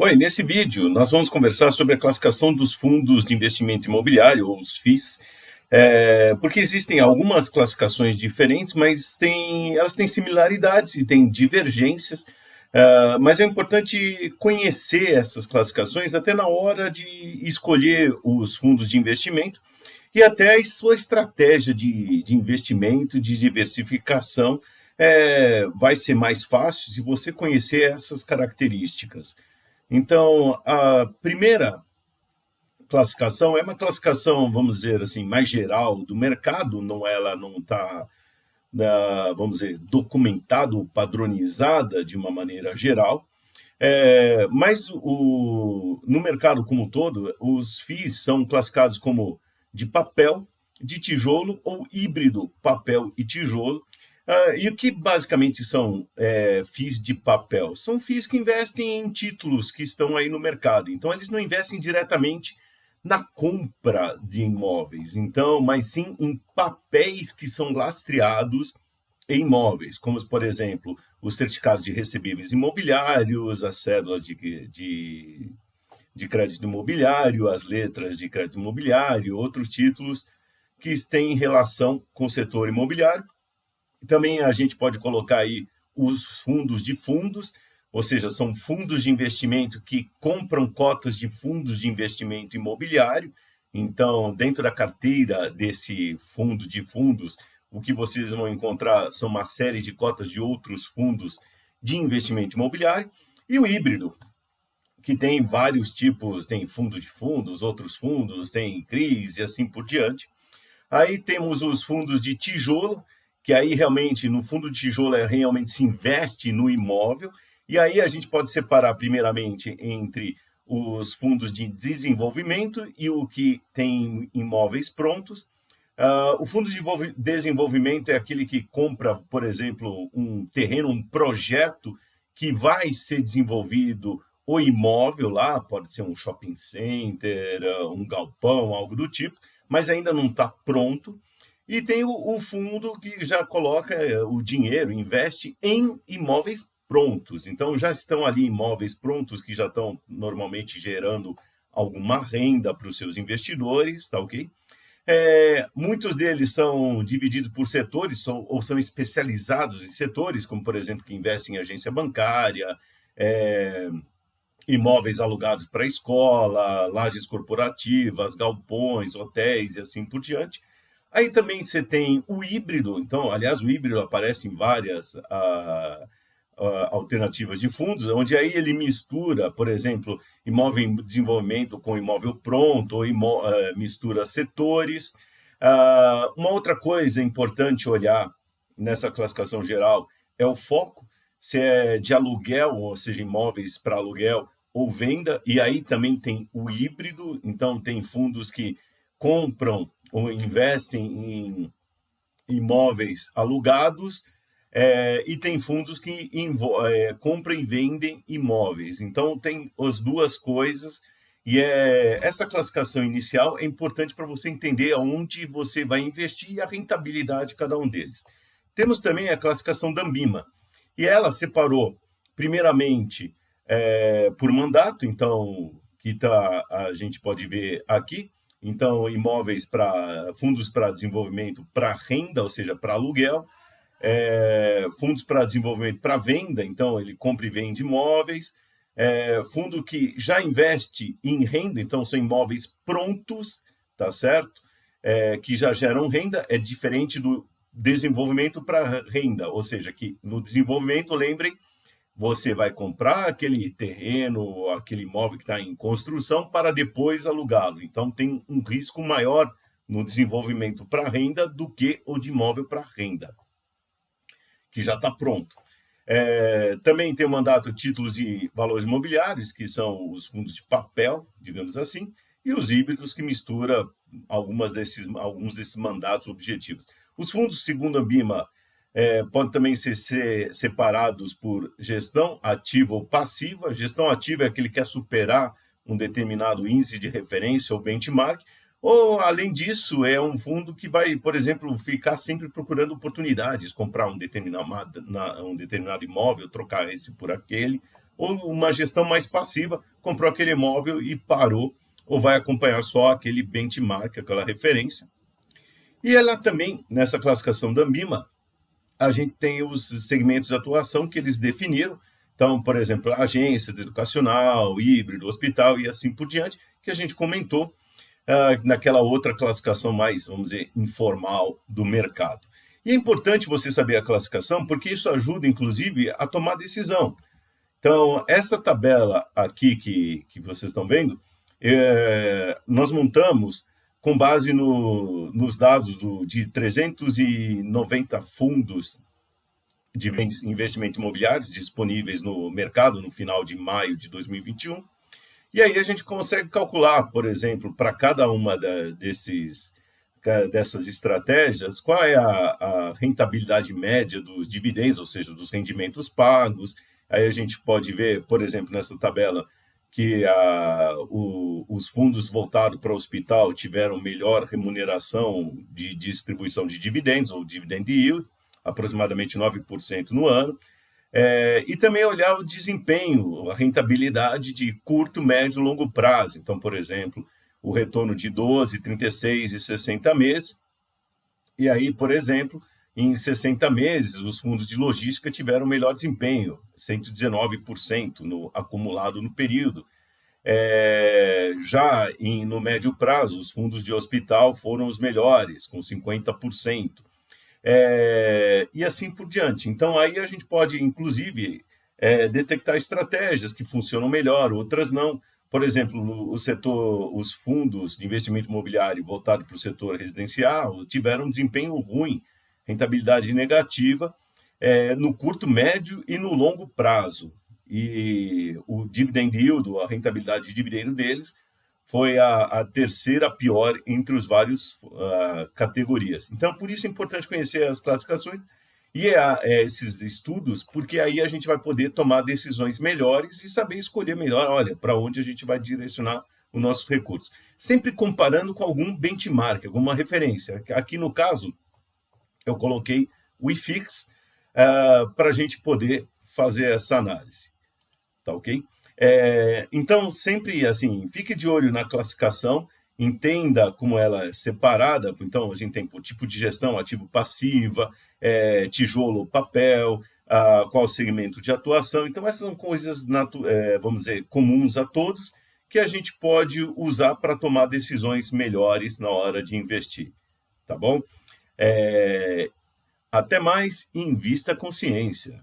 Oi, nesse vídeo nós vamos conversar sobre a classificação dos fundos de investimento imobiliário, ou os FIIs, porque existem algumas classificações diferentes, mas elas têm similaridades e têm divergências, mas é importante conhecer essas classificações até na hora de escolher os fundos de investimento e até a sua estratégia de investimento, de diversificação, vai ser mais fácil se você conhecer essas características. Então, a primeira classificação é uma classificação, vamos dizer assim, mais geral do mercado, ela não está, vamos dizer, documentada ou padronizada de uma maneira geral, mas no mercado como um todo, os FIIs são classificados como de papel, de tijolo ou híbrido papel e tijolo. E o que basicamente são FIIs de papel? São FIIs que investem em títulos que estão aí no mercado. Então, eles não investem diretamente na compra de imóveis, então, mas sim em papéis que são lastreados em imóveis, como, por exemplo, os certificados de recebíveis imobiliários, as cédulas de crédito imobiliário, as letras de crédito imobiliário, outros títulos que têm relação com o setor imobiliário. Também a gente pode colocar aí os fundos de fundos, ou seja, são fundos de investimento que compram cotas de fundos de investimento imobiliário. Então, dentro da carteira desse fundo de fundos, o que vocês vão encontrar são uma série de cotas de outros fundos de investimento imobiliário. E o híbrido, que tem vários tipos, tem fundo de fundos, outros fundos, tem CRIs e assim por diante. Aí temos os fundos de tijolo, que aí realmente, no fundo de tijolo, realmente se investe no imóvel, e aí a gente pode separar primeiramente entre os fundos de desenvolvimento e o que tem imóveis prontos. O fundo de desenvolvimento é aquele que compra, por exemplo, um terreno, um projeto que vai ser desenvolvido o imóvel lá, pode ser um shopping center, um galpão, algo do tipo, mas ainda não está pronto. E tem o fundo que já coloca o dinheiro, investe em imóveis prontos. Então, já estão ali imóveis prontos que já estão normalmente gerando alguma renda para os seus investidores, tá ok? Muitos deles são divididos por setores ou são especializados em setores, como, por exemplo, que investem em agência bancária, imóveis alugados para escola, lajes corporativas, galpões, hotéis e assim por diante. Aí também você tem o híbrido. Então, aliás, o híbrido aparece em várias alternativas de fundos, onde aí ele mistura, por exemplo, imóvel em desenvolvimento com imóvel pronto, ou mistura setores. Uma outra coisa importante olhar nessa classificação geral é o foco, se é de aluguel, ou seja, imóveis para aluguel ou venda, e aí também tem o híbrido. Então, tem fundos que compram ou investem em imóveis alugados, e tem fundos que compram e vendem imóveis. Então, tem as duas coisas, e essa classificação inicial é importante para você entender aonde você vai investir e a rentabilidade de cada um deles. Temos também a classificação da Ambima, e ela separou, primeiramente, por mandato, então, a gente pode ver aqui. Então, imóveis para fundos para desenvolvimento para renda, ou seja, para aluguel, fundos para desenvolvimento para venda, então ele compra e vende imóveis, fundo que já investe em renda, então são imóveis prontos, tá certo? Que já geram renda, é diferente do desenvolvimento para renda, ou seja, que no desenvolvimento, lembrem, você vai comprar aquele terreno, aquele imóvel que está em construção para depois alugá-lo. Então, tem um risco maior no desenvolvimento para renda do que o de imóvel para renda, que já está pronto. Também tem o mandato títulos e valores imobiliários, que são os fundos de papel, digamos assim, e os híbridos, que mistura alguns desses mandatos objetivos. Os fundos, segundo a Ambima, podem também ser separados por gestão ativa ou passiva. Gestão ativa é aquele que quer superar um determinado índice de referência ou benchmark, ou, além disso, é um fundo que vai, por exemplo, ficar sempre procurando oportunidades, comprar um determinado imóvel, trocar esse por aquele, ou uma gestão mais passiva, comprou aquele imóvel e parou, ou vai acompanhar só aquele benchmark, aquela referência. E ela também, nessa classificação da Ambima, a gente tem os segmentos de atuação que eles definiram. Então, por exemplo, agências educacional, híbrido, hospital e assim por diante, que a gente comentou naquela outra classificação mais, vamos dizer, informal do mercado. E é importante você saber a classificação, porque isso ajuda, inclusive, a tomar decisão. Então, essa tabela aqui que vocês estão vendo, nós montamos com base nos dados de 390 fundos de investimento imobiliário disponíveis no mercado no final de maio de 2021. E aí a gente consegue calcular, por exemplo, para cada uma dessas estratégias, qual é a rentabilidade média dos dividendos, ou seja, dos rendimentos pagos. Aí a gente pode ver, por exemplo, nessa tabela, que os fundos voltados para o hospital tiveram melhor remuneração de distribuição de dividendos, ou dividend yield, aproximadamente 9% no ano. E também olhar o desempenho, a rentabilidade de curto, médio e longo prazo. Então, por exemplo, o retorno de 12, 36 e 60 meses. E aí, por exemplo, em 60 meses, os fundos de logística tiveram melhor desempenho, 119% no acumulado no período. Já no médio prazo, os fundos de hospital foram os melhores, com 50%. E assim por diante. Então, aí a gente pode, inclusive, detectar estratégias que funcionam melhor, outras não. Por exemplo, os fundos de investimento imobiliário voltados para o setor residencial tiveram um desempenho ruim, rentabilidade negativa, no curto, médio e no longo prazo. E o dividend yield, a rentabilidade de dividendo deles, foi a terceira pior entre os vários categorias. Então, por isso é importante conhecer as classificações e esses estudos, porque aí a gente vai poder tomar decisões melhores e saber escolher melhor, olha, para onde a gente vai direcionar os nossos recursos. Sempre comparando com algum benchmark, alguma referência. Aqui no caso, eu coloquei o IFIX para a gente poder fazer essa análise. Tá ok? Então, sempre assim, fique de olho na classificação, entenda como ela é separada. Então, a gente tem o tipo de gestão, ativo passiva, tijolo, papel, qual o segmento de atuação. Então, essas são coisas, vamos dizer, comuns a todos, que a gente pode usar para tomar decisões melhores na hora de investir. Tá bom? Até mais e invista com ciência.